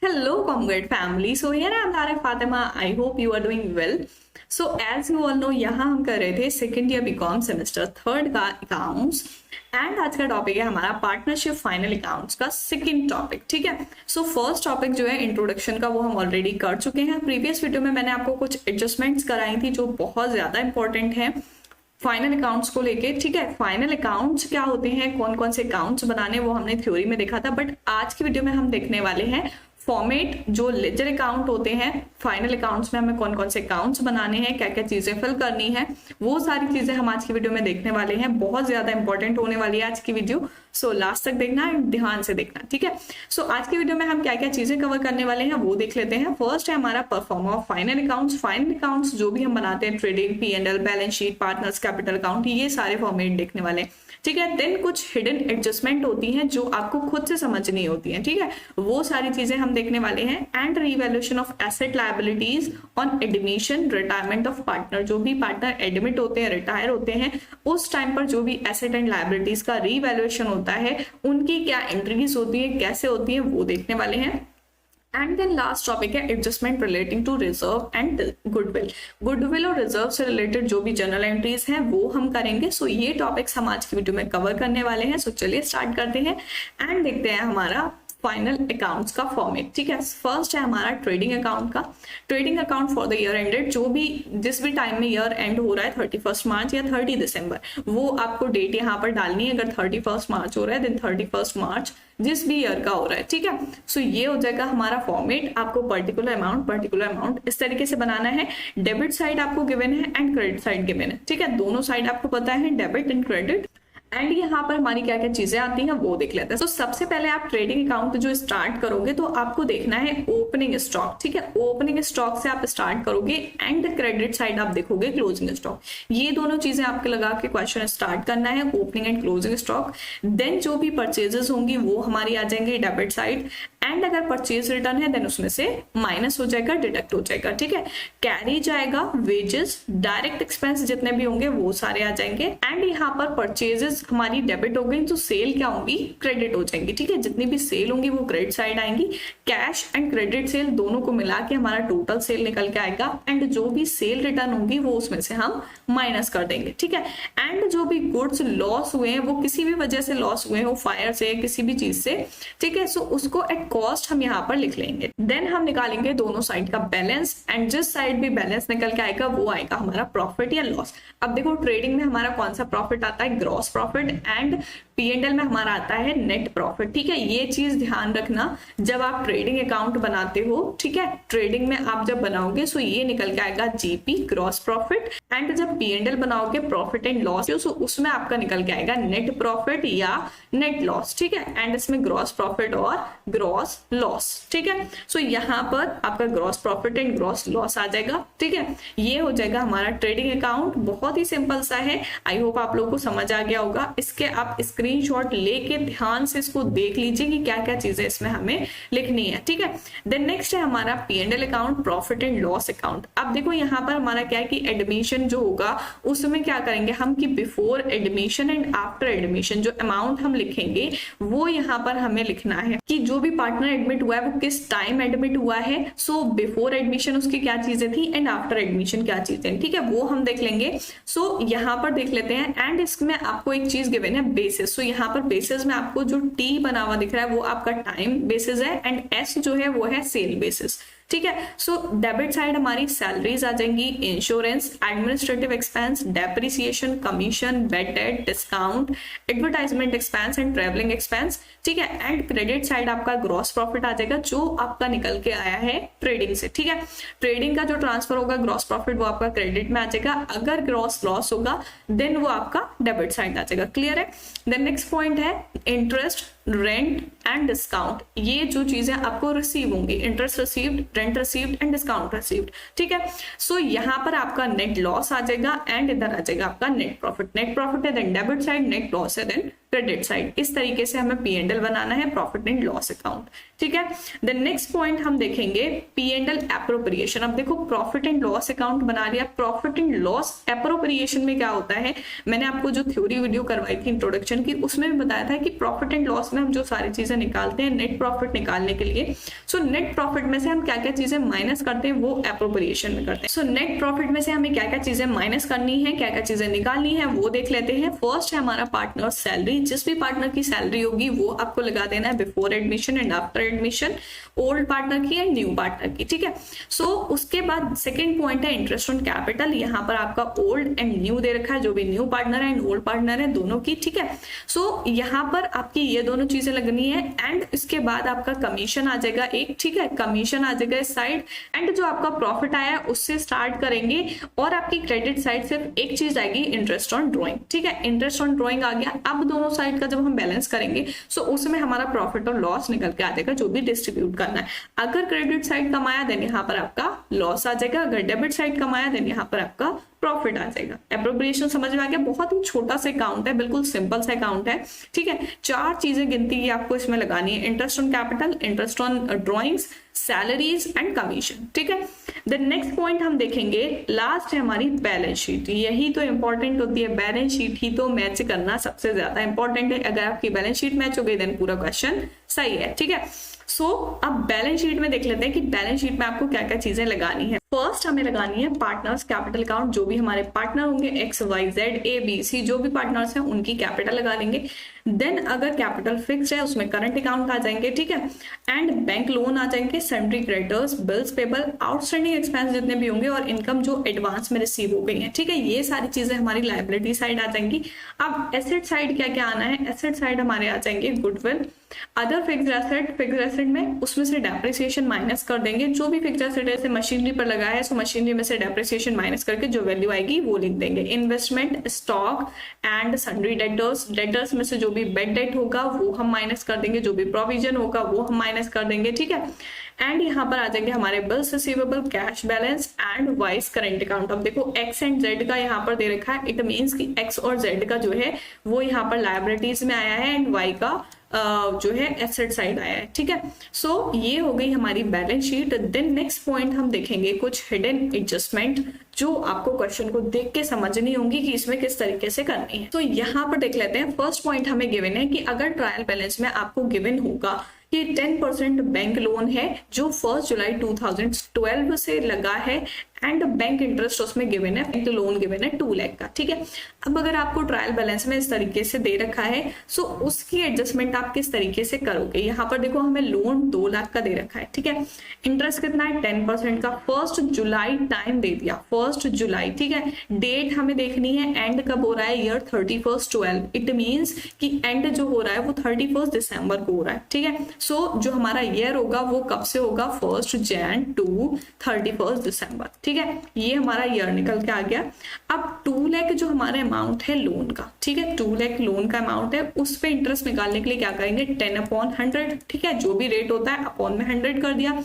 Hello, Comrade family. So here I am Tara Fatima. I hope you are doing well. So as you all know, यहाँ हम कर रहे थे second year BCom semester third का accounts and आज का topic है हमारा पार्टनरशिप फाइनल अकाउंट्स का सेकंड टॉपिक। ठीक है, सो फर्स्ट टॉपिक जो है इंट्रोडक्शन का वो हम ऑलरेडी कर चुके हैं। प्रीवियस वीडियो में मैंने आपको कुछ एडजस्टमेंट्स कराई थी जो बहुत ज्यादा इंपॉर्टेंट है फाइनल अकाउंट्स को लेके। ठीक है, फाइनल अकाउंट्स क्या होते हैं, कौन कौन से अकाउंट्स बनाने, वो हमने थ्योरी में देखा था, बट आज की वीडियो में हम देखने वाले हैं फॉर्मेट जो लेजर अकाउंट होते हैं। फाइनल अकाउंट्स में हमें कौन कौन से अकाउंट्स बनाने हैं, क्या क्या चीजें फिल करनी है, वो सारी चीजें हम आज की वीडियो में देखने वाले हैं। बहुत ज्यादा इंपॉर्टेंट होने वाली है आज की वीडियो, सो लास्ट तक देखना, ध्यान से देखना। ठीक है, सो आज की वीडियो में हम क्या क्या चीजें कवर करने वाले हैं वो देख लेते हैं। फर्स्ट है हमारा pro forma of final accounts. Final accounts जो भी हम बनाते हैं, trading, P&L, balance sheet, partners capital account, ये सारे फॉर्मेट देखने वाले हैं। ठीक है, देन कुछ हिडन एडजस्टमेंट होती हैं जो आपको खुद से समझनी होती हैं। ठीक है, वो सारी चीजें हम देखने वाले हैं। And revaluation of asset liabilities on admission retirement of partner. जो भी पार्टनर एडमिट होते हैं, रिटायर होते हैं, उस टाइम पर जो भी एसेट एंड लायबिलिटीज का रीवैल्यूएशन होता है, उनकी क्या एंट्रीज होती है, कैसे होती है, वो देखने वाले हैं। एंड देन लास्ट टॉपिक है adjustment relating to reserve and goodwill. Goodwill और रिजर्व से रिलेटेड जो भी जर्नल एंट्रीज हैं वो हम करेंगे। सो ये टॉपिक्स हम आज की वीडियो में कवर करने वाले हैं। सो चलिए स्टार्ट करते हैं एंड देखते हैं हमारा फाइनल अकाउंट्स का फॉर्मेट। ठीक है, फर्स्ट है हमारा ट्रेडिंग अकाउंट का। Trading account for the year ended, जो भी जिस भी टाइम में ईयर एंड हो रहा है 31 मार्च या 30 दिसंबर, वो आपको डेट यहाँ पर डालनी है। अगर 31 मार्च हो रहा है देन 31 मार्च जिस भी ईयर का हो रहा है। ठीक है, सो ये हो जाएगा हमारा फॉर्मेट। आपको पर्टिकुलर अमाउंट इस तरीके से बनाना है। डेबिट साइड आपको गिवन है एंड क्रेडिट साइड गिवन है। ठीक है, दोनों साइड आपको पता है, डेबिट एंड क्रेडिट। एंड यहाँ पर हमारी क्या क्या चीजें आती हैं वो देख लेते हैं। तो सबसे पहले आप ट्रेडिंग अकाउंट जो स्टार्ट करोगे तो आपको देखना है ओपनिंग स्टॉक। ठीक है, ओपनिंग स्टॉक से आप स्टार्ट करोगे एंड क्रेडिट साइड आप देखोगे क्लोजिंग स्टॉक। ये दोनों चीजें आपके लगा के क्वेश्चन स्टार्ट करना है, opening and closing stock. Then जो भी परचेजेस होंगी वो हमारी आ जाएंगे डेबिट साइड, एंड अगर परचेज रिटर्न है देन उसमें से माइनस हो जाएगा, डिडक्ट हो जाएगा। ठीक है, कैरी जाएगा, वेजेस, डायरेक्ट एक्सपेंस जितने भी होंगे वो सारे आ जाएंगे। एंड यहाँ पर परचेजेस हमारी डेबिट हो गई तो सेल क्या होंगी, क्रेडिट हो जाएंगी। ठीक है, जितनी भी सेल होंगी वो क्रेडिट साइड आएंगी। कैश एंड क्रेडिट सेल दोनों को मिला के हमारा टोटल सेल निकल के आएगा। एंड जो भी सेल रिटर्न होंगी वो उसमें से हम माइनस कर देंगे। ठीक है, एंड जो भी गुड्स लॉस हुए हैं वो किसी भी वजह से लॉस हुए हो, फायर से, किसी भी चीज से, ठीक है, सो उसको एट कॉस्ट हम यहाँ पर लिख लेंगे। देन हम निकालेंगे दोनों साइड का बैलेंस, एंड जिस साइड भी बैलेंस निकल के आएगा वो आएगा हमारा प्रॉफिट या लॉस। अब देखो ट्रेडिंग में हमारा कौन सा प्रॉफिट आता है, ग्रॉस प्रॉफिट, एंड P&L में हमारा आता है नेट प्रॉफिट। ठीक है, ये चीज ध्यान रखना जब आप ट्रेडिंग अकाउंट बनाते हो। ठीक है, ट्रेडिंग में आप जब बनाओगे सो ये निकल के आएगा GP, ग्रॉस प्रॉफिट, एंड जब P&L बनाओगे प्रॉफिट एंड लॉस, सो उसमें आपका निकल के आएगा नेट प्रॉफिट या नेट लॉस। ठीक है, एंड इसमें ग्रॉस प्रॉफिट और ग्रॉस लॉस। ठीक है, सो यहाँ पर आपका gross profit and gross loss आ जाएगा। ठीक है, ये हो जाएगा हमारा ट्रेडिंग अकाउंट। बहुत ही सिंपल सा है, आई होप आप लोगों को समझ आ गया होगा। इसके आप स्क्रीनशॉट लेके ध्यान से इसको देख लीजिए कि क्या क्या चीजें इसमें हमें लिखनी है। ठीक है, देन नेक्स्ट है हमारा P&L account, profit and loss account. अब देखो यहाँ पर हमारा क्या है कि एडमिशन जो होगा उसमें क्या करेंगे हम कि before admission and after admission जो अमाउंट हम लिखेंगे वो यहाँ पर हमें लिखना है कि जो भी पार्टनर एडमिट हुआ है वो किस टाइम एडमिट हुआ है। सो बिफोर एडमिशन उसकी क्या चीजें थी एंड आफ्टर एडमिशन क्या चीजें, ठीक है, वो हम देख लेंगे। सो यहाँ पर देख लेते हैं। एंड इसमें आपको एक चीज गिवन है, बेसिस। सो यहाँ पर बेसिस में आपको जो T बना हुआ दिख रहा है वो आपका टाइम बेसिस है, एंड S जो है वो है सेल बेसिस। ठीक है, सो डेबिट साइड हमारी सैलरीज आ जाएंगी, insurance, administrative expense, depreciation, commission, bed date, discount, advertisement expense and travelling expense. ठीक है, एंड क्रेडिट साइड आपका ग्रॉस प्रॉफिट आ जाएगा जो आपका निकल के आया है ट्रेडिंग से। ठीक है, ट्रेडिंग का जो ट्रांसफर होगा ग्रॉस प्रॉफिट वो आपका क्रेडिट में आ जाएगा। अगर ग्रॉस लॉस होगा देन वो आपका डेबिट साइड आ जाएगा। क्लियर है। देन नेक्स्ट पॉइंट है इंटरेस्ट, रेंट एंड डिस्काउंट। ये जो चीजें आपको रिसीव होंगी, interest received, rent received and discount received. ठीक है, सो यहाँ पर आपका नेट लॉस आ जाएगा एंड इधर आ जाएगा आपका नेट प्रॉफिट। नेट प्रॉफिट है then debit side, net loss है देन क्रेडिट साइड। इस तरीके से हमें P&L बनाना है, प्रॉफिट एंड लॉस अकाउंट, ठीक है। द नेक्स्ट पॉइंट हम देखेंगे P&L एप्रोप्रिएशन। अब देखो प्रॉफिट एंड लॉस अकाउंट बना लिया, प्रॉफिट एंड लॉस एप्रोप्रिएशन में क्या होता है, मैंने आपको जो थ्योरी वीडियो करवाई थी इंट्रोडक्शन की, उसमें भी बताया था कि प्रॉफिट एंड लॉस में हम जो सारी चीजें निकालते हैं नेट प्रॉफिट निकालने के लिए, सो नेट प्रॉफिट में से हम क्या क्या चीजें माइनस करते हैं वो एप्रोप्रिएशन में करते हैं। सो नेट प्रॉफिट में से हमें क्या क्या चीजें माइनस करनी है, क्या क्या चीजें निकालनी है वो देख लेते हैं। फर्स्ट है हमारा पार्टनर सैलरी। जिस भी पार्टनर की सैलरी होगी वो आपको लगा देना है before admission and after admission, old partner की एंड न्यू पार्टनर की, ठीक है। सो उसके बाद सेकंड पॉइंट है इंटरेस्ट ऑन कैपिटल। यहाँ पर आपका ओल्ड एंड न्यू दे रखा है, जो भी न्यू पार्टनर है एंड ओल्ड पार्टनर है दोनों की, ठीक है। सो यहाँ पर आपकी ये दोनों चीजें लगनी है एंड इसके बाद आपका कमीशन आ जाएगा एक, ठीक है, कमीशन आ जाएगा इस साइड एंड जो आपका प्रॉफिट आया उससे स्टार्ट करेंगे और आपकी क्रेडिट साइड सिर्फ एक चीज आएगी, इंटरेस्ट ऑन ड्रॉइंग, ठीक है। इंटरेस्ट ऑन ड्रॉइंग आ गया। अब दोनों साइड का जब हम बैलेंस करेंगे सो उसमें हमारा प्रॉफिट और लॉस निकल के आ जाएगा, जो भी डिस्ट्रीब्यूट करना है। अगर क्रेडिट साइड कमाया देन यहाँ पर आपका लॉस आ जाएगा, अगर डेबिट साइड कमाया देन यहाँ पर आपका प्रॉफिट आ जाएगा। एप्रोप्रिएशन समझ में आ गया। बहुत ही छोटा सा अकाउंट है, बिल्कुल सिंपल सा अकाउंट है, ठीक है। 4 चीजें गिनती की आपको इसमें लगानी है, interest on capital, interest on drawings, salaries and commission, ठीक है। द नेक्स्ट पॉइंट हम देखेंगे, लास्ट है हमारी बैलेंस शीट। यही तो इंपॉर्टेंट होती है, बैलेंस शीट ही तो मैच करना सबसे ज्यादा इंपॉर्टेंट है। अगर आपकी बैलेंस शीट मैच हो गई देन पूरा क्वेश्चन सही है, ठीक है। सो अब बैलेंस शीट में देख लेते हैं कि बैलेंस शीट में आपको क्या क्या चीजें लगानी है। फर्स्ट हमें लगानी है पार्टनर्स कैपिटल अकाउंट। जो भी हमारे पार्टनर होंगे X Y Z A B C, जो भी पार्टनर्स हैं उनकी कैपिटल लगा लेंगे। देन अगर कैपिटल फिक्स्ड है उसमें करंट अकाउंट आ जाएंगे, ठीक है, एंड बैंक लोन आ जाएंगे, sundry creditors, bills payable, outstanding expense जितने भी होंगे और इनकम जो एडवांस में रिसीव हो गई है, ठीक है। ये सारी चीजें हमारी लायबिलिटी साइड आ जाएंगी। अब एसेट साइड क्या क्या आना है, एसेट साइड हमारे आ जाएंगे goodwill, other fixed asset, fixed asset में उसमें से डेप्रिसिएशन माइनस कर देंगे। जो भी फिक्स्ड एसेट है, जैसे मशीनरी पर लगा है सो मशीनरी में से डेप्रिसिएशन माइनस करके जो वैल्यू आएगी वो लिख देंगे। Investment, stock and sundry debtors, debtors में से जो भी बेड डेट होगा वो हम माइनस कर देंगे, जो भी प्रोविजन होगा वो हम माइनस कर देंगे, ठीक है। एंड यहाँ पर आ जाएंगे हमारे bills receivable, cash balance and vice current account. अब देखो एक्स एंड जेड का यहाँ पर दे रखा है, इट मीन्स कि एक्स और जेड का जो है वो यहाँ पर लायबिलिटीज में आया है एंड वाई का जो है एसेट साइड आया है, ठीक है। सो ये हो गई हमारी balance sheet. Then next point हम देखेंगे कुछ हिडन एडजस्टमेंट जो आपको क्वेश्चन को देख के समझनी होंगी कि इसमें किस तरीके से करनी है। तो यहाँ पर देख लेते हैं। फर्स्ट पॉइंट हमें गिवन है कि अगर ट्रायल बैलेंस में आपको गिवन होगा कि 10% बैंक लोन है जो 1 जुलाई 2012 से लगा है एंड बैंक इंटरेस्ट उसमें गिवन है, बैंक लोन गिवन है 2 लाख का, ठीक है। अब अगर आपको ट्रायल बैलेंस में इस तरीके से दे रखा है सो उसकी एडजस्टमेंट आप किस तरीके से करोगे। यहाँ पर देखो हमें लोन 2 लाख का दे रखा है, ठीक है। इंटरेस्ट कितना है 10% का, 1 जुलाई टाइम दे दिया, 1 जुलाई, ठीक है। डेट हमें देखनी है एंड कब हो रहा है, ईयर 31/12, इट मीन्स कि एंड जो हो रहा है वो 31 दिसंबर को हो रहा है, ठीक है। सो जो हमारा ईयर होगा वो कब से होगा, 1 जनवरी टू 31 दिसंबर, ठीक है। ये हमारा ईयर निकल के आ गया। अब 2 लाख जो हमारा अमाउंट है लोन का, ठीक है, 2 लाख लोन का अमाउंट है, उस पे इंटरेस्ट निकालने के लिए क्या करेंगे 10/100, ठीक है। जो भी रेट होता है अपॉन में 100 कर दिया।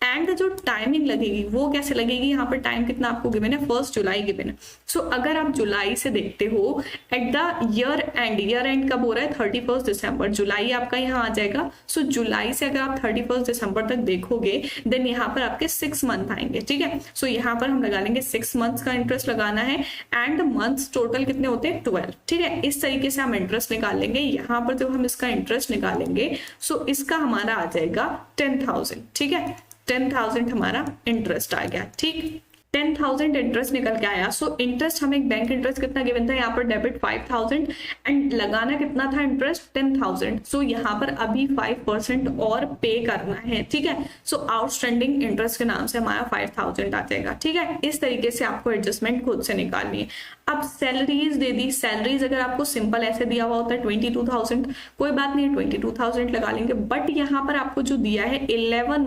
एंड जो टाइमिंग लगेगी वो कैसे लगेगी, यहाँ पर टाइम कितना आपको गिवन है 1 जुलाई गिवन है। सो अगर आप जुलाई से देखते हो एट द ईयर एंड कब हो रहा है 31 दिसंबर, जुलाई आपका यहाँ आ जाएगा। सो जुलाई से अगर आप 31 दिसंबर तक देखोगे देन यहाँ पर आपके 6 मंथ आएंगे, ठीक है। सो यहाँ पर हम लगा लेंगे 6 मंथ्स का इंटरेस्ट लगाना है एंड मंथ्स टोटल कितने होते हैं 12, ठीक है। इस तरीके से हम इंटरेस्ट निकाल लेंगे। यहाँ पर जब हम इसका इंटरेस्ट निकालेंगे सो इसका हमारा आ जाएगा 10,000, ठीक है। 10,000 हमारा इंटरेस्ट आ गया, ठीक। 10,000 इंटरेस्ट निकल के आया। सो इंटरेस्ट हमें बैंक इंटरेस्ट कितना गिवन था, यहाँ पर डेबिट 5,000 एंड लगाना कितना था इंटरेस्ट 10,000। सो यहाँ पर अभी 5% और पे करना है, ठीक है। सो आउटस्टैंडिंग इंटरेस्ट के नाम से हमारा 5,000 आ जाएगा, ठीक है। इस तरीके से आपको एडजस्टमेंट खुद से निकालनी है। अब सैलरीज दे दी, सैलरीज अगर आपको सिंपल ऐसे दिया हुआ होता है 22,000, कोई बात नहीं है 22,000 लगा लेंगे। बट यहाँ पर आपको जो दिया है 11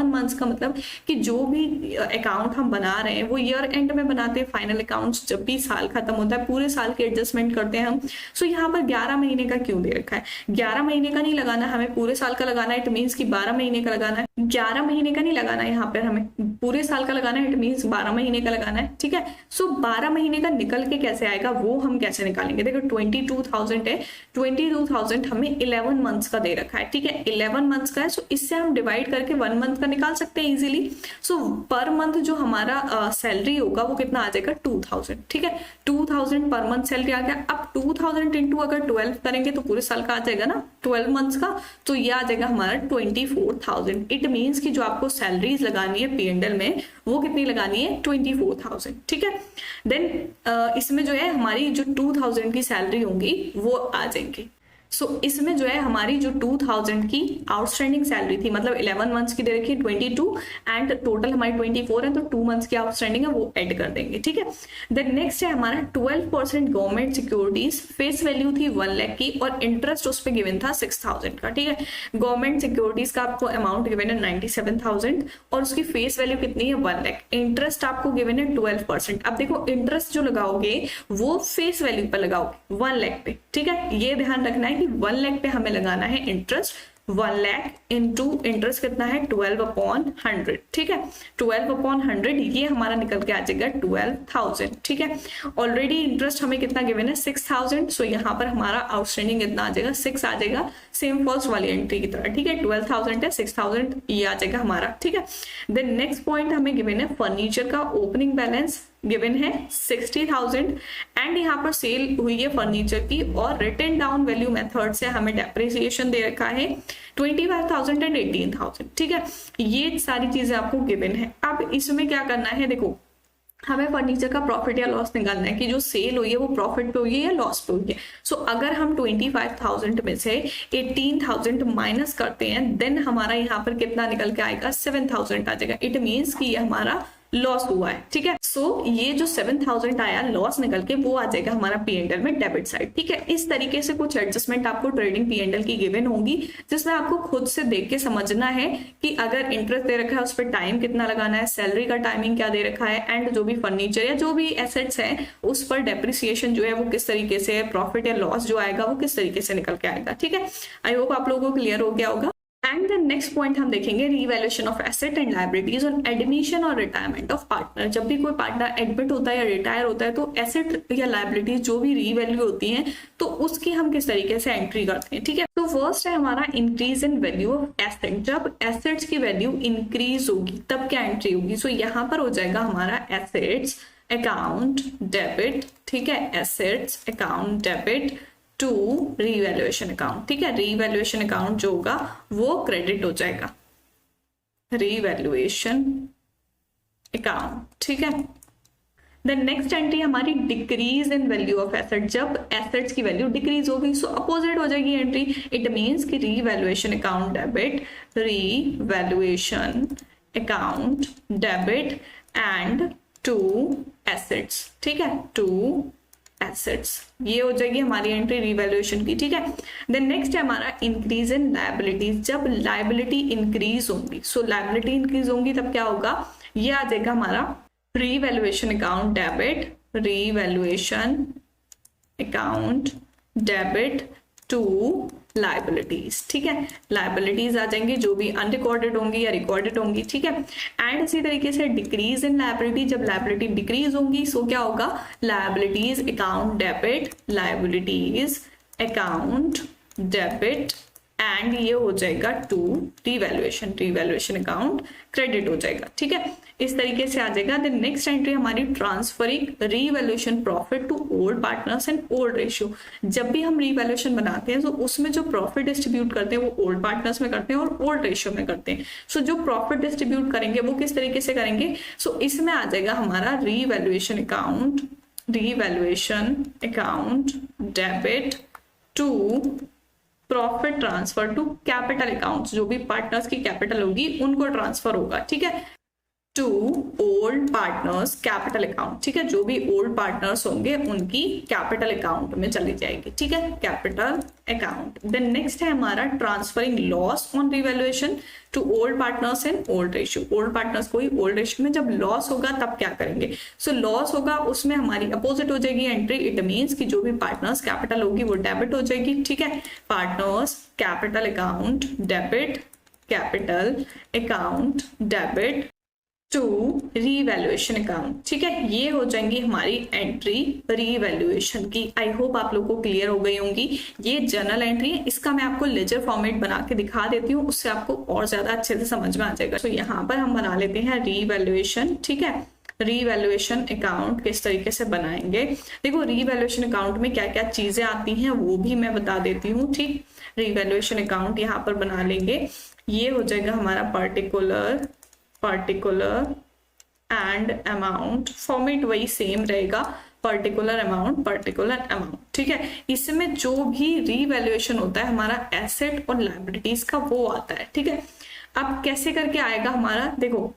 मंथ्स का मतलब कि जो भी अकाउंट हम बना रहे हैं वो ईयर एंड में बनाते हैं। फाइनल अकाउंट्स जब भी साल खत्म होता है पूरे साल की एडजस्टमेंट करते हैं हम। सो यहाँ पर 11 महीने का क्यों दे रखा है, 11 महीने का नहीं लगाना, हमें पूरे साल का लगाना है। इट मीन्स कि 12 महीने का लगाना है, 11 महीने का नहीं लगाना है यहाँ पर हमें, पूरे साल का लगाना है, इट मीन्स 12 महीने का लगाना है, ठीक है। सो 12 महीने का निकल के कैसे आएगा वो हम कैसे निकालेंगे, देखो 22,000 है, 22,000 हमें 11 मंथ्स का दे रखा है, ठीक है, 11 मंथ्स का है। सो इससे हम डिवाइड करके 1 मंथ का निकाल सकते हैं इजीली। सो पर मंथ जो हमारा सैलरी होगा वो कितना आ जाएगा 2000, ठीक है, 2000 पर मंथ सैलरी आ गया। अब 2000 इंटू अगर 12 करेंगे तो पूरे साल का आ जाएगा ना 12 मंथ्स का, तो ये आ जाएगा हमारा 24,000। इट मीन्स कि जो आपको सैलरीज लगानी है P&L में वो कितनी लगानी है 24,000, ठीक है। देन इसमें जो है हमारी जो 2000 की सैलरी होंगी वो आ जाएंगी। सो इसमें जो है हमारी जो 2000 की आउटस्टैंडिंग सैलरी थी, मतलब 11 मंथ्स की दे रखी है 22 एंड टोटल हमारी 24 है, तो 2 मंथ्स की आउटस्टैंडिंग है वो ऐड कर देंगे, ठीक है। देन नेक्स्ट है हमारा 12% गवर्नमेंट सिक्योरिटीज, फेस वैल्यू थी 1 लाख की और इंटरेस्ट उस पर गिवन था 6000 का, ठीक है। गवर्नमेंट सिक्योरिटीज का आपको अमाउंट गिवन है 97,000 और उसकी फेस वैल्यू कितनी है 1 लाख, इंटरेस्ट आपको गिवन है 12%। अब देखो इंटरेस्ट जो लगाओगे वो फेस वैल्यू पर लगाओगे 1 लाख पे, ठीक है, ये ध्यान रखना है कि 1 लाख पे हमें लगाना है इंटरेस्ट। 1 लाख इंटू इंटरेस्ट कितना है 12/100, ठीक है, 12/100 ये हमारा निकल के आ जाएगा 12,000, ठीक है। ऑलरेडी इंटरेस्ट हमें कितना गिवन है 6000, सो यहाँ पर हमारा आउटस्टैंडिंग कितना आ जाएगा 6 आ जाएगा, सेम फर्स्ट वाली एंट्री की तरह, ठीक है। 12,000 है 6000 ये आ जाएगा हमारा, ठीक है। देन नेक्स्ट पॉइंट हमें गिवन है फर्नीचर का ओपनिंग बैलेंस गिवन है 60,000 एंड यहाँ पर सेल हुई है फर्नीचर की और रिटन डाउन वैल्यू मेथड से हमें डेप्रिसिएशन दे रखा है 25,000 एंड 18,000, ठीक है। ये सारी चीजें आपको गिवन है। अब इसमें क्या करना है, देखो हमें फर्नीचर का प्रॉफिट या लॉस निकालना है कि जो सेल हुई है वो प्रॉफिट पे हुई है या लॉस पे हुई है। सो अगर हम 25,000 में से 18,000 माइनस करते हैं देन हमारा यहाँ पर कितना निकल के आएगा 7,000 आ जाएगा। इट मीन्स कि ये हमारा लॉस हुआ है, ठीक है। सो ये जो 7,000 आया लॉस निकल के वो आ जाएगा हमारा P&L में डेबिट साइड, ठीक है। इस तरीके से कुछ एडजस्टमेंट आपको ट्रेडिंग P&L की गिवन होगी जिसमें आपको खुद से देख के समझना है कि अगर इंटरेस्ट दे रखा है उस पर टाइम कितना लगाना है, सैलरी का टाइमिंग क्या दे रखा है एंड जो भी फर्नीचर या जो भी एसेट्स है उस पर डेप्रिसिएशन जो है वो किस तरीके से, प्रॉफिट या लॉस जो आएगा वो किस तरीके से निकल के आएगा, ठीक है। आई होप आप लोगों को क्लियर हो गया होगा। एंड द नेक्स्ट पॉइंट हम देखेंगे revaluation of asset and liabilities on admission और रिटायरमेंट ऑफ पार्टनर। जब भी कोई पार्टनर एडमिट होता है या रिटायर होता है तो एसेट या लायबिलिटीज जो भी रीवैल्यू होती हैं तो उसकी हम किस तरीके से एंट्री करते हैं, ठीक है। तो फर्स्ट है हमारा increase in value of asset. जब एसेट्स की वैल्यू इंक्रीज होगी तब क्या एंट्री होगी, सो यहाँ पर हो जाएगा हमारा एसेट्स अकाउंट डेबिट, ठीक है, assets account debit to revaluation account, ठीक है। रीवैल्यूएशन अकाउंट जो होगा वो क्रेडिट हो जाएगा, रीवैल्यूएशन अकाउंट, ठीक है। देन नेक्स्ट एंट्री हमारी decrease in value of asset. जब एसेट्स की वैल्यू डिक्रीज होगी सो अपोजिट हो जाएगी एंट्री। इट मीन्स कि revaluation account debit, revaluation account debit and to assets, ठीक है, टू एसेट्स, ये हो जाएगी हमारी एंट्री रीवैल्यूएशन की, ठीक है। देन नेक्स्ट है हमारा इंक्रीज इन लायबिलिटीज। जब लायबिलिटी इंक्रीज होंगी सो लायबिलिटी इंक्रीज होंगी तब क्या होगा, ये आ जाएगा हमारा revaluation account debit, revaluation account debit to liabilities, ठीक है। लायबिलिटीज आ जाएंगी जो भी अनरिकॉर्डेड होंगी या रिकॉर्डेड होंगी, ठीक है। एंड इसी तरीके से डिक्रीज इन लायबिलिटी, जब लायबिलिटी डिक्रीज होंगी सो क्या होगा, liabilities account debit, liabilities account debit and ये हो जाएगा to revaluation, revaluation account credit हो जाएगा, ठीक है। इस तरीके से आ जाएगा। देन नेक्स्ट एंट्री हमारी transferring revaluation profit to old partners and old ratio. जब भी हम रीवैल्यूएशन बनाते हैं तो उसमें जो प्रॉफिट डिस्ट्रीब्यूट करते हैं वो ओल्ड पार्टनर्स में करते हैं और ओल्ड रेशियो में करते हैं। सो जो प्रॉफिट डिस्ट्रीब्यूट करेंगे वो किस तरीके से करेंगे, सो इसमें आ जाएगा हमारा revaluation account, revaluation account debit to profit transfer to capital accounts. जो भी पार्टनर्स की कैपिटल होगी उनको ट्रांसफर होगा, ठीक है, to old partners capital account, ठीक है। जो भी ओल्ड पार्टनर्स होंगे उनकी कैपिटल अकाउंट में चली जाएगी, ठीक है, कैपिटल अकाउंट। देन नेक्स्ट है हमारा transferring loss on revaluation to old partners and old ratio. Old partners को ही ओल्ड रेशियो में जब लॉस होगा तब क्या करेंगे, सो लॉस होगा उसमें हमारी अपोजिट हो जाएगी एंट्री। इट मीन्स कि जो भी पार्टनर्स कैपिटल होगी वो डेबिट हो जाएगी, ठीक है। Partners capital account debit, capital account debit to revaluation account. ठीक है, ये हो जाएंगी हमारी एंट्री रीवैल्यूएशन की। आई होप आप लोगों को क्लियर हो गई होंगी। ये जर्नल एंट्री है, इसका मैं आपको लेजर फॉर्मेट बना के दिखा देती हूँ, उससे आपको और ज्यादा अच्छे से समझ में आ जाएगा। तो यहाँ पर हम बना लेते हैं रीवैल्यूएशन। ठीक है, रीवैल्यूएशन अकाउंट किस तरीके से बनाएंगे, देखो रीवैल्यूएशन अकाउंट में क्या क्या चीजें आती हैं वो भी मैं बता देती हूँ। ठीक, रीवैल्यूएशन अकाउंट यहाँ पर बना लेंगे। ये हो जाएगा हमारा पर्टिकुलर एंड अमाउंट, फॉर्मेट वही सेम रहेगा, पर्टिकुलर अमाउंट। ठीक है, इसमें जो भी रीवैल्यूएशन होता है हमारा एसेट और लायबिलिटीज का वो आता है। ठीक है, अब कैसे करके आएगा हमारा, देखो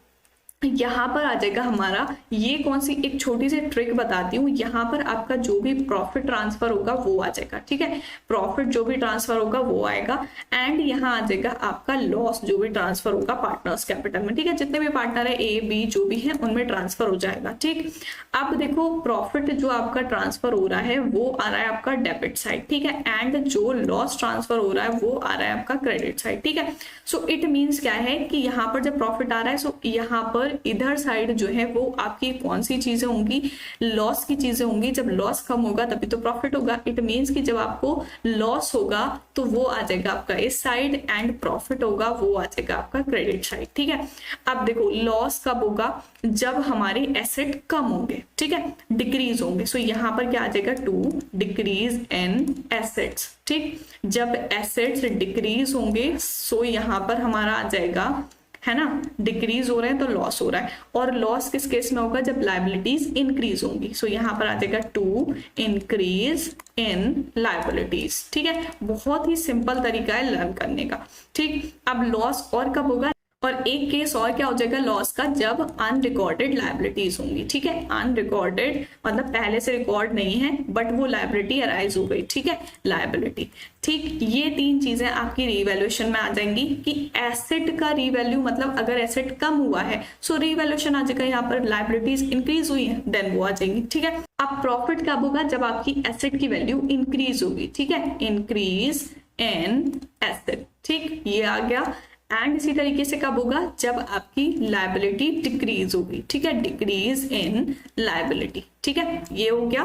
यहाँ पर आ जाएगा हमारा, ये कौन सी एक छोटी सी ट्रिक बताती हूँ। यहाँ पर आपका जो भी प्रॉफिट ट्रांसफर होगा वो आ जाएगा। ठीक है, प्रॉफिट जो भी ट्रांसफर होगा वो आएगा, एंड यहाँ आ जाएगा आपका लॉस जो भी ट्रांसफर होगा पार्टनर्स कैपिटल में। ठीक है, जितने भी पार्टनर है ए बी जो भी है उनमें ट्रांसफर हो जाएगा। ठीक, अब देखो प्रॉफिट जो आपका ट्रांसफर हो रहा है वो आ रहा है आपका डेबिट साइड। ठीक है, एंड जो लॉस ट्रांसफर हो रहा है वो आ रहा है आपका क्रेडिट साइड। ठीक है, सो इट मीन्स क्या है कि यहाँ पर जब प्रॉफिट आ रहा है सो यहाँ पर इधर साइड जो है वो आपकी कौन सी चीजें होंगी, लॉस की चीजें होंगी। जब लॉस कम होगा तभी तो प्रॉफिट होगा। इट मीन्स कि जब आपको लॉस होगा तो वो आ जाएगा आपका इस साइड, एंड प्रॉफिट होगा वो आ जाएगा आपका क्रेडिट साइड। ठीक है, अब देखो लॉस कब होगा, जब हमारे एसेट कम होंगे। ठीक है, डिक्रीज होंगे। सो यहाँ पर क्या आ जाएगा, टू डिक्रीज इन एसेट्स। ठीक, जब एसेट्स डिक्रीज होंगे सो यहाँ पर हमारा आ जाएगा, है ना, डिक्रीज हो रहे हैं तो लॉस हो रहा है, और लॉस किस केस में होगा, जब लायबिलिटीज इंक्रीज होंगी। सो यहाँ पर आ जाएगा टू इंक्रीज इन लायबिलिटीज। ठीक है, बहुत ही सिंपल तरीका है लर्न करने का। ठीक, अब लॉस और कब होगा, और एक केस और क्या हो जाएगा लॉस का, जब अनरिकॉर्डेड लायबिलिटीज होंगी। ठीक है, अनरिकॉर्डेड मतलब पहले से रिकॉर्ड नहीं है बट वो लायबिलिटी अराइज हो गई। ठीक है, लायबिलिटी। ठीक, ये तीन चीजें आपकी रीवैल्यूएशन में आ जाएंगी कि एसेट का रीवैल्यू, मतलब अगर एसेट कम हुआ है सो रीवैल्यूएशन आ जाएगा, यहाँ पर लायबिलिटीज इंक्रीज हुई है देन वो आ जाएंगी। ठीक है, अब प्रॉफिट कब होगा, जब आपकी एसेट की वैल्यू इंक्रीज होगी। ठीक है, इंक्रीज इन एसेट। ठीक, ये आ गया, एंड इसी तरीके से कब होगा, जब आपकी लायबिलिटी डिक्रीज होगी। ठीक है, डिक्रीज इन लायबिलिटी। ठीक है, ये हो गया,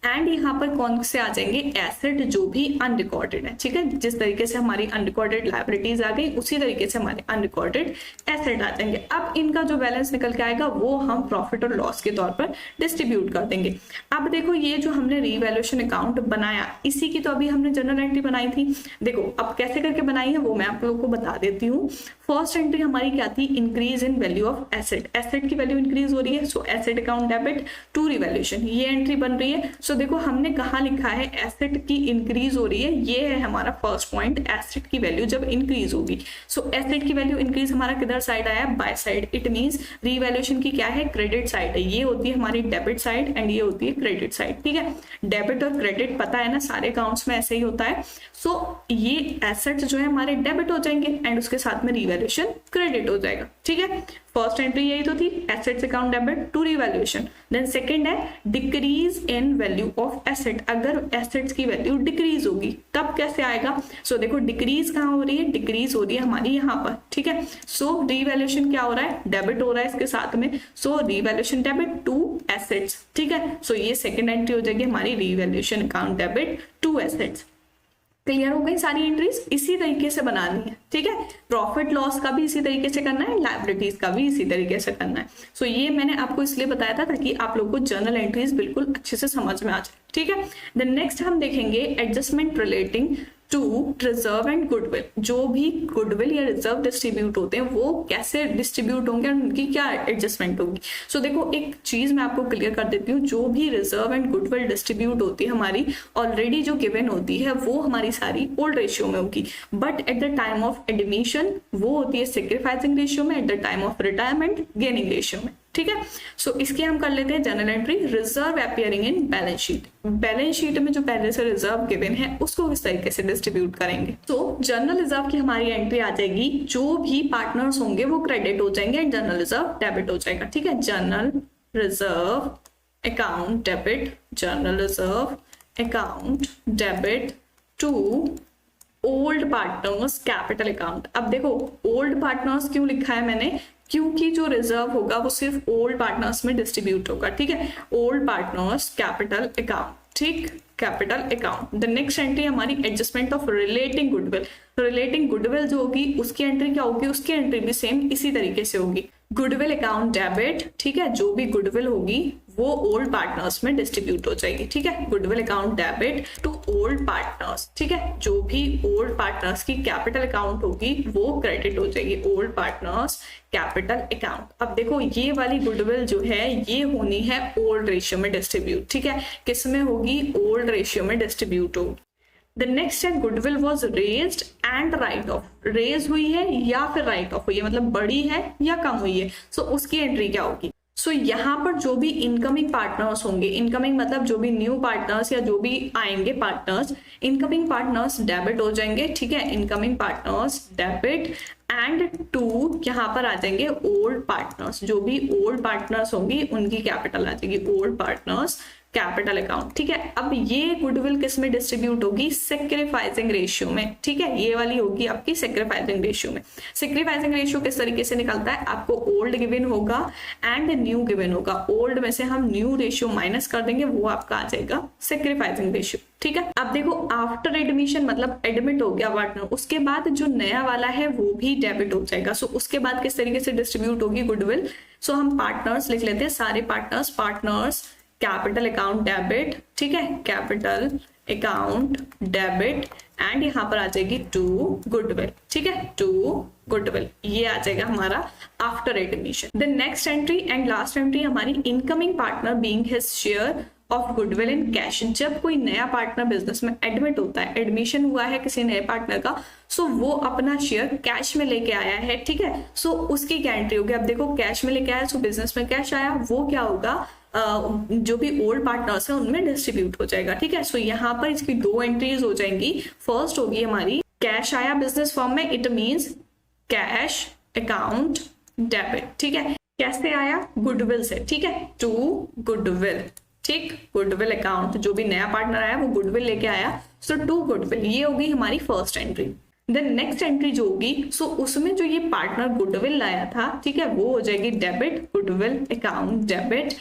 एंड यहाँ पर कौन से आ जाएंगे, एसेट जो भी अनरिकॉर्डेड है। ठीक है, जिस तरीके से हमारी अनरिकॉर्डेड लायबिलिटीज आ गई उसी तरीके से हमारे अनरिकॉर्डेड एसेट आ जाएंगे। अब इनका जो बैलेंस निकल के आएगा वो हम प्रॉफिट और लॉस के तौर पर डिस्ट्रीब्यूट कर देंगे। अब देखो ये जो हमने रीवैल्यूएशन अकाउंट बनाया इसी की तो अभी हमने जर्नल एंट्री बनाई थी। देखो अब कैसे करके बनाई है वो मैं आप लोगों को बता देती हूँ। फर्स्ट एंट्री हमारी क्या थी, increase in value of asset. Asset की वैल्यू इंक्रीज हो रही है so asset account debit to revaluation, ये एंट्री बन रही है। सो देखो हमने कहा लिखा है एसेट की इंक्रीज हो रही है, ये है हमारा फर्स्ट पॉइंट, एसेट की वैल्यू जब इंक्रीज होगी। सो एसेट की वैल्यू इंक्रीज हमारा किधर साइड आया, by side. It means revaluation की क्या है, क्रेडिट साइड है। ये होती है हमारी डेबिट साइड एंड ये होती है क्रेडिट साइड। ठीक है, डेबिट और क्रेडिट पता है ना, सारे अकाउंट्स में ऐसे ही होता है। सो ये एसेट जो है हमारे डेबिट हो जाएंगे एंड उसके साथ में रीवैल्यूएशन क्रेडिट हो जाएगा। ठीक है, फर्स्ट एंट्री यही तो थी, assets account debit to revaluation. Then second है decrease in value of asset. अगर एसेट्स की वैल्यू डिक्रीज होगी तब कैसे आएगा, सो देखो डिक्रीज कहाँ हो रही है, डिक्रीज हो रही है हमारी यहाँ पर। ठीक है, सो रीवैल्यूएशन क्या हो रहा है, डेबिट हो रहा है इसके साथ में, so revaluation debit to assets. ठीक है, सो ये सेकंड एंट्री हो जाएगी हमारी revaluation account debit to assets. Clear हो गई सारी एंट्रीज, इसी तरीके से बनानी है। ठीक है, प्रॉफिट लॉस का भी इसी तरीके से करना है, लायबिलिटीज का भी इसी तरीके से करना है। सो ये मैंने आपको इसलिए बताया था ताकि आप लोग को जर्नल एंट्रीज बिल्कुल अच्छे से समझ में आ जाए। ठीक है, देन नेक्स्ट हम देखेंगे adjustment relating to reserve and goodwill. जो भी गुडविल या रिजर्व डिस्ट्रीब्यूट होते हैं वो कैसे डिस्ट्रीब्यूट होंगे और उनकी क्या एडजस्टमेंट होगी। सो देखो एक चीज मैं आपको क्लियर कर देती हूँ, जो भी रिजर्व एंड गुडविल डिस्ट्रीब्यूट होती है हमारी ऑलरेडी जो गिवन होती है वो हमारी सारी ओल्ड रेशियो में होगी, but at the time of admission वो होती है सेक्रीफाइसिंग रेशियो में, eight the time of retirement gaining ratio में। ठीक है, सो इसके हम कर लेते हैं journal entry, reserve appearing in balance sheet. Balance sheet में जो पहले से रिजर्व गिवन है उसको किस तरीके से डिस्ट्रीब्यूट करेंगे। तो जर्नल रिजर्व की हमारी एंट्री आ जाएगी, जो भी पार्टनर्स होंगे वो क्रेडिट हो जाएंगे एंड जर्नल रिजर्व डेबिट हो जाएगा। ठीक है, journal reserve account debit, journal reserve account debit to old partners capital account. अब देखो ओल्ड पार्टनर्स क्यों लिखा है मैंने, क्योंकि जो रिजर्व होगा वो सिर्फ ओल्ड पार्टनर्स में डिस्ट्रीब्यूट होगा, ठीक है, ओल्ड पार्टनर्स कैपिटल अकाउंट, ठीक, capital account. The next entry हमारी adjustment of relating goodwill. Relating goodwill जो होगी उसकी एंट्री क्या होगी, उसकी एंट्री भी सेम इसी तरीके से होगी, गुडविल अकाउंट डेबिट, ठीक है, जो भी गुडविल होगी वो ओल्ड पार्टनर्स में डिस्ट्रीब्यूट हो जाएगी, ठीक है, goodwill account debit to old partners, ठीक है, जो भी ओल्ड पार्टनर्स की कैपिटल अकाउंट होगी वो क्रेडिट हो जाएगी, ओल्ड पार्टनर्स कैपिटल अकाउंट। अब देखो ये वाली गुडविल जो है ये होनी है ओल्ड रेशियो में डिस्ट्रीब्यूट, ठीक है, किस में होगी, ओल्ड रेशियो में डिस्ट्रीब्यूट होगी। द नेक्स्ट है goodwill was raised and write off, raise हुई है या फिर राइट ऑफ हुई है, मतलब बढ़ी है या कम हुई है, सो उसकी एंट्री क्या होगी। सो यहाँ पर जो भी इनकमिंग पार्टनर्स होंगे, इनकमिंग मतलब जो भी न्यू पार्टनर्स या जो भी आएंगे पार्टनर्स, इनकमिंग पार्टनर्स डेबिट हो जाएंगे, ठीक है, incoming partners debit and to यहाँ पर आ जाएंगे ओल्ड पार्टनर्स, जो भी ओल्ड पार्टनर्स होंगी उनकी कैपिटल आ जाएगी, ओल्ड पार्टनर्स कैपिटल अकाउंट, ठीक है। अब ये गुडविल किस में डिस्ट्रीब्यूट होगी, सेक्रीफाइसिंग रेशियो में, ठीक है, ये वाली होगी आपकी सेक्रीफाइसिंग रेशियो में। सेक्रीफाइसिंग रेशियो किस तरीके से निकलता है, आपको ओल्ड गिवन होगा एंड न्यू गिवन होगा, ओल्ड में से हम न्यू रेशियो माइनस कर देंगे, वो आपका आ जाएगा सेक्रीफाइसिंग रेशियो, ठीक है। अब देखो आफ्टर एडमिशन मतलब एडमिट हो गया पार्टनर, उसके बाद जो नया वाला है वो भी डेबिट हो जाएगा, सो उसके बाद किस तरीके से डिस्ट्रीब्यूट होगी गुडविल, सो हम पार्टनर्स लिख लेते हैं, सारे पार्टनर्स कैपिटल अकाउंट डेबिट, ठीक है, कैपिटल अकाउंट डेबिट एंड यहाँ पर आ जाएगी टू गुडविल, ठीक है, टू गुडविल, ये आ जाएगा हमारा after admission. The next entry and last entry हमारी incoming partner being his share of goodwill in cash. जब कोई नया पार्टनर बिजनेस में एडमिट होता है, एडमिशन हुआ है किसी नए पार्टनर का, सो वो अपना शेयर कैश में लेके आया है, ठीक है, सो उसकी क्या एंट्री होगी। अब देखो कैश में लेके आया, सो बिजनेस में कैश आया, वो क्या होगा, जो भी ओल्ड पार्टनर्स है उनमें डिस्ट्रीब्यूट हो जाएगा, ठीक है। सो यहाँ पर इसकी दो एंट्रीज हो जाएंगी, फर्स्ट होगी हमारी कैश आया बिजनेस फॉर्म में, it means cash account debit, ठीक है, कैसे आया, गुडविल से, ठीक है, टू गुडविल, ठीक, गुडविल अकाउंट, जो भी नया पार्टनर आया वो गुडविल लेके आया, सो टू गुडविल, ये होगी हमारी first entry. Then next entry जो होगी, सो उसमें जो ये पार्टनर गुडविल लाया था, ठीक है, वो हो जाएगी debit, goodwill account debit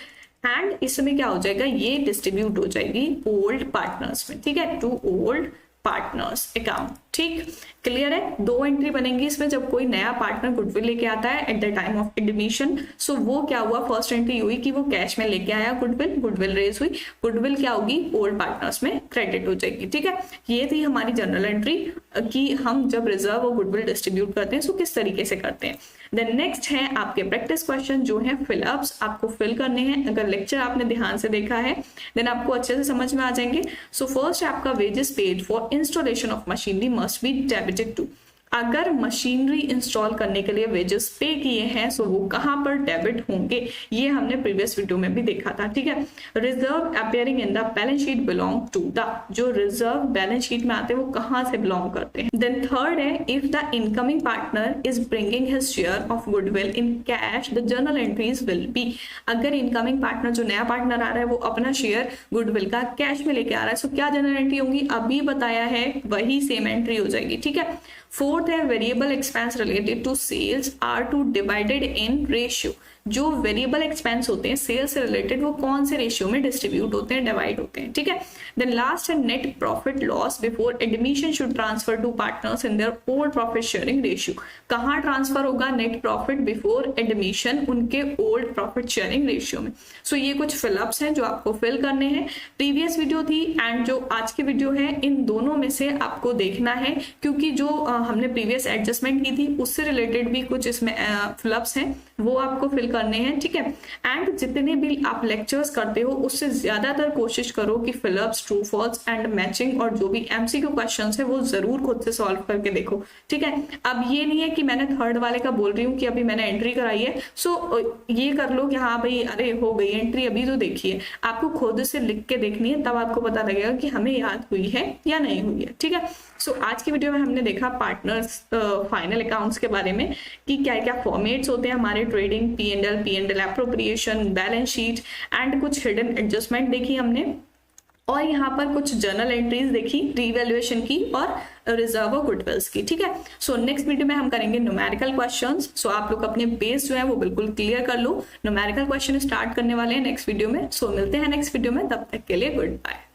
and इसमें क्या हो जाएगा, ये डिस्ट्रीब्यूट हो जाएगी ओल्ड पार्टनर्स में, ठीक है, टू ओल्ड पार्टनर्स अकाउंट, ठीक, क्लियर है। दो एंट्री बनेंगी इसमें, जब कोई नया पार्टनर गुडविल लेके आता है at the time of admission, so वो क्या हुआ, फर्स्ट एंट्री हुई कि वो कैश में लेके आया गुडविल रेज हुई, गुडविल क्या होगी, ओल्ड पार्टनर्स में क्रेडिट हो जाएगी, ठीक है। ये थी हमारी जनरल एंट्री कि हम जब रिजर्व और गुडविल डिस्ट्रीब्यूट करते हैं सो किस तरीके से करते हैं। देन नेक्स्ट है आपके प्रैक्टिस क्वेश्चन जो है फिलअप्स, आपको फिल करने हैं। अगर लेक्चर आपने ध्यान से देखा है देन आपको अच्छे से समझ में आ जाएंगे। सो फर्स्ट है आपका wages paid for installation of machinery must be debited to. अगर मशीनरी इंस्टॉल करने के लिए वेजेस पे किए हैं सो वो कहां पर डेबिट होंगे, ये हमने प्रीवियस वीडियो में भी देखा था, ठीक है। Reserve appearing in the balance sheet belong to the, जो रिजर्व बैलेंस शीट में आते हैं वो कहां से बिलोंग करते हैं। देन थर्ड है if the incoming partner is bringing his share of goodwill in cash the journal entries will be. अगर इनकमिंग पार्टनर जो नया पार्टनर आ रहा है वो अपना शेयर गुडविल का कैश में लेके आ रहा है, सो क्या जर्नल एंट्री होंगी, अभी बताया है वही सेम एंट्री हो जाएगी, ठीक है। फोर्थ है variable expense related to sales are to divided in ratio. जो वेरिएबल एक्सपेंस होते हैं सेल्स से रिलेटेड वो कौन से रेशियो में डिस्ट्रीब्यूट होते हैं, डिवाइड होते हैं, ठीक है। देन लास्ट है net profit loss before admission should transfer to partners in their old profit sharing ratio. कहाँ ट्रांसफर होगा नेट प्रॉफिट बिफोर एडमिशन, उनके ओल्ड प्रॉफिट शेयरिंग रेशियो में। सो ये कुछ फिलअप्स हैं जो आपको फिल करने हैं। प्रीवियस वीडियो थी एंड जो आज की वीडियो है इन दोनों में से आपको देखना है, क्योंकि जो हमने प्रीवियस एडजस्टमेंट की थी उससे रिलेटेड भी कुछ इसमें फिलअप्स हैं वो आपको फिल करने हैं, ठीक है। एंड जितने भी आप लेक्चर्स करते हो उससे ज्यादातर कोशिश करो कि fill ups, true false and matching और जो भी एमसीक्यू क्वेश्चंस है वो जरूर खुद से सॉल्व करके देखो, ठीक है। अब ये नहीं है कि मैंने थर्ड वाले का बोल रही हूँ कि अभी मैंने एंट्री कराई है सो ये कर लो कि हाँ भाई अरे हो गई एंट्री, अभी तो देखिए आपको खुद से लिख के देखनी है, तब आपको पता लगेगा कि हमें याद हुई है या नहीं हुई है, ठीक है। सो आज की वीडियो में हमने देखा पार्टनर्स फाइनल अकाउंट्स के बारे में कि क्या क्या फॉर्मेट्स होते हैं हमारे, trading, P and L appropriation, balance sheet and कुछ हिडन एडजस्टमेंट देखी हमने। और यहाँ पर कुछ जर्नल एंट्रीज देखी रीवैल्यूएशन की और रिजर्व और गुडविल्स की, ठीक है। सो नेक्स्ट वीडियो में हम करेंगे न्यूमेरिकल क्वेश्चंस। सो आप लोग अपने बेस जो है वो बिल्कुल क्लियर कर लो। न्यूमेरिकल क्वेश्चन स्टार्ट करने वाले हैं नेक्स्ट वीडियो में। सो मिलते हैं नेक्स्ट वीडियो में, तब तक के लिए गुड बाय।